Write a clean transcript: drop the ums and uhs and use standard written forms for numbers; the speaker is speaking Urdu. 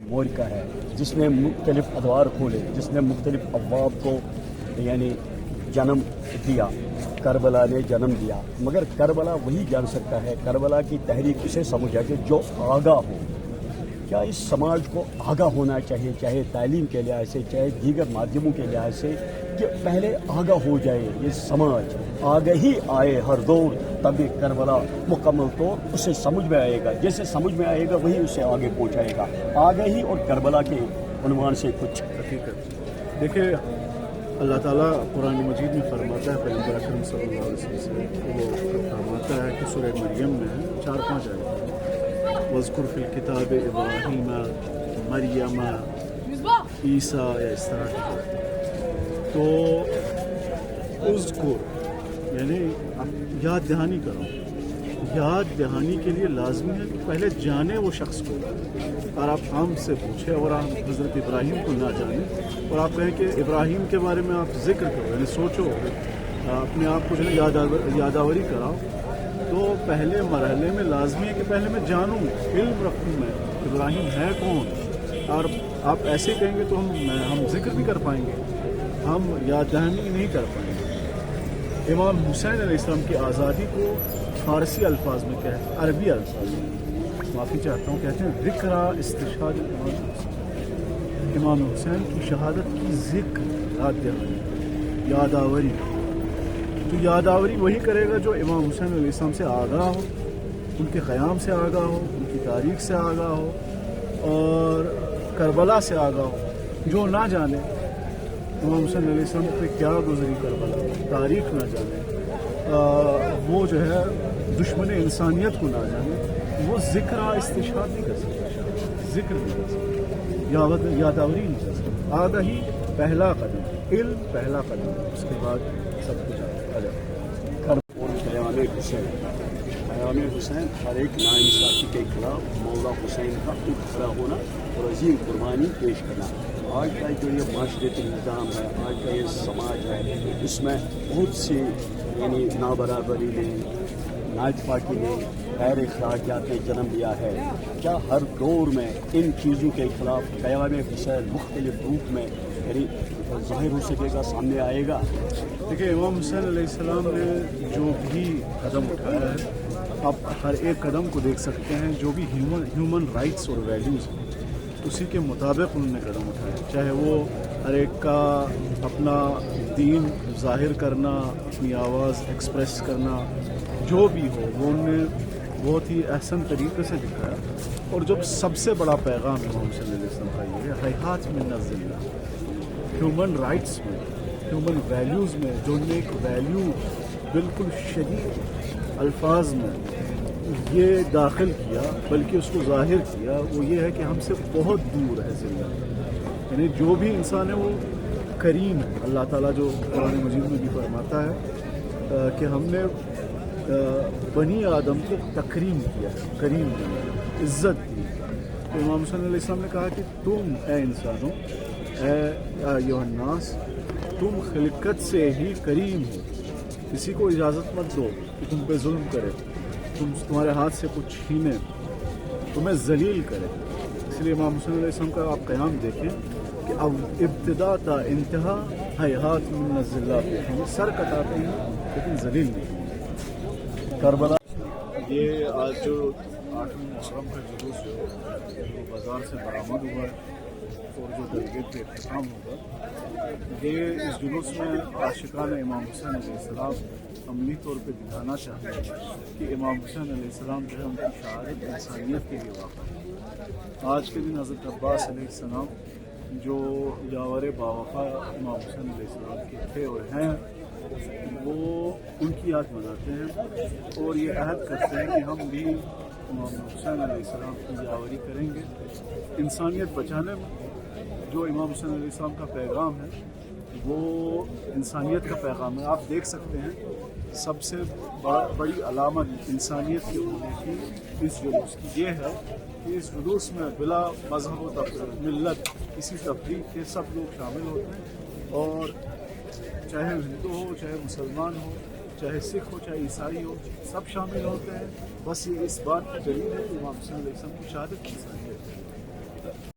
موج کا ہے جس نے مختلف ادوار کھولے، جس نے مختلف ابواب کو یعنی جنم دیا، کربلا نے جنم دیا، مگر کربلا وہی جان سکتا ہے، کربلا کی تحریک اسے سمجھا کہ جو آگاہ ہو۔ کیا اس سماج کو آگاہ ہونا چاہیے، چاہے تعلیم کے لحاظ سے، چاہے دیگر مادھیموں کے لحاظ سے، کہ پہلے آگاہ ہو جائے یہ سماج، آگہی آئے ہر دور، تب یہ کربلا مکمل طور اسے سمجھ میں آئے گا، جیسے سمجھ میں آئے گا وہی اسے آگے پہنچائے گا۔ آگہی اور کربلا کے عنوان سے کچھ حقیقت دیکھیں، اللہ تعالیٰ قرآن مجید میں فرماتا ہے، پیغمبر اکرم صلی اللہ علیہ وسلم سے وہ فرماتا ہے کہ سورہ مریم میں 4-5 آیات وَاذْكُرْ فِي الْكِتَابِ إِبْرَاهِيمَ مَرْيَمَ عیسیٰ، یا اس طرح کے، تو اذکر یعنی یاد دہانی کرو۔ یاد دہانی کے لیے لازمی ہے کہ پہلے جانے وہ شخص کو، اور آپ ہم سے پوچھیں اور آپ حضرت ابراہیم کو نہ جانیں اور آپ کہیں کہ ابراہیم کے بارے میں آپ ذکر کرو، یعنی سوچو، اپنے آپ کو جو ہے یادآوری کراؤ، تو پہلے مرحلے میں لازمی ہے کہ پہلے میں جانوں، علم رکھوں میں ابراہیم ہے کون۔ اور آپ ایسے کہیں گے تو ہم ذکر بھی کر پائیں گے، ہم یاد دہانی نہیں کر پائیں گے۔ امام حسین علیہ السلام کی آزادی کو فارسی الفاظ میں کہتے ہیں، عربی الفاظ میں معافی چاہتا ہوں، کہتے ہیں ذکرہ استشہاد امام حسین کی شہادت کی ذکر، یاد دہانی، یادآوری۔ تو یادآوری وہی کرے گا جو امام حسین علیہ السلام سے آگاہ ہو، ان کے قیام سے آگاہ ہو، ان کی تاریخ سے آگاہ ہو، اور کربلا سے آگاہ ہو۔ جو نہ جانے امام حسین علیہ السلام پہ کیا گزری کربلا، تاریخ نہ جانے، وہ جو ہے دشمن انسانیت کو نہ جانے، وہ ذکر استشہاد نہیں کر سکتا، ذکر نہیں کر سکتا، یادآوری نہیں کر سکتا۔ آگاہی پہلا قدم، علم پہلا قدم، اس کے بعد سب کچھ آگے۔ اور قیام حسین، قیام حسین ہر ایک ناانصافی کے خلاف مولا حسین کا کھڑا ہونا اور عظیم قربانی پیش کرنا۔ آج کا جو یہ معاشرتی نظام ہے، آج کا یہ سماج ہے، اس میں بہت سی یعنی نابرابری نے، نااتفاقی نے، غیر اخلاقیات نے جنم لیا ہے۔ کیا ہر دور میں ان چیزوں کے خلاف قیام حسین مختلف روپ میں یعنی ظاہر ہو سکے گا، سامنے آئے گا؟ دیکھیں، امام حسین علیہ السلام نے جو بھی قدم اٹھایا ہے، آپ ہر ایک قدم کو دیکھ سکتے ہیں، جو بھی ہیومن رائٹس اور ویلیوز ہیں اسی کے مطابق انہوں نے قدم اٹھایا، چاہے وہ ہر ایک کا اپنا دین ظاہر کرنا، اپنی آواز ایکسپریس کرنا، جو بھی ہو، وہ انہوں نے بہت ہی احسن طریقے سے دکھایا۔ اور جب سب سے بڑا پیغام امام حسین علیہ السلام کا یہ ہے، حیات من الذلہ، ہیومن رائٹس میں، ہیومن ویلیوز میں، جو انہوں نے ایک ویلیو بالکل شدید الفاظ میں یہ داخل کیا، بلکہ اس کو ظاہر کیا، وہ یہ ہے کہ ہم سے بہت دور ہے ذلت، یعنی جو بھی انسان ہے وہ کریم ہے۔ اللہ تعالیٰ جو قرآن مجید میں بھی فرماتا ہے کہ ہم نے بنی آدم کو تکریم کیا ہے، کریم کیا، عزت دی۔ تو امام حسین علیہ السلام نے کہا کہ تم اے انسانوں، اے ایھا الناس، تم خلقت سے ہی کریم ہو، کسی کو اجازت مت دو کہ تم پہ ظلم کرے، تمہارے ہاتھ سے کچھ چھینے، تمہیں ذلیل کرے۔ اس لیے امام حسین علیہ السلام کا آپ قیام دیکھیں کہ اب ابتدا تا انتہا حیات من الذلہ پہ ہم سر کٹاتے ہیں لیکن ذلیل نہیں۔ کربلا یہ آج جو 8ویں محرم کا جلوس جو بازار سے برآمد ہوا ہے اور جو درگاہ پہ اختتام ہوگا، یہ اس جلوس میں عاشقان امام حسین علیہ السلام عملی طور پہ دکھانا چاہتے ہیں کہ امام حسین علیہ السلام جو ہے ان کی شہادت انسانیت کے لیے واقع ہے۔ آج کے دن حضرت عباس علیہ السلام جو یاور باوفا امام حسین علیہ السلام کے تھے اور ہیں، وہ ان کی یاد مناتے ہیں اور یہ عہد کرتے ہیں کہ ہم بھی امام حسین علیہ السلام کی یاوری کریں گے انسانیت بچانے میں۔ جو امام حسین علیہ السلام کا پیغام ہے وہ انسانیت کا پیغام ہے۔ آپ دیکھ سکتے ہیں سب سے بڑی علامت انسانیت کے ہونے کی اس جلوس کی یہ ہے کہ اس جلوس میں بلا مذہب و ملت کسی تفریق کے سب لوگ شامل ہوتے ہیں، اور چاہے ہندو ہو، چاہے مسلمان ہو، چاہے سکھ ہو، چاہے عیسائی ہو، سب شامل ہوتے ہیں۔ بس یہ اس بات کی دلیل ہے کہ امام حسین علیہ السلام کی شہادت کی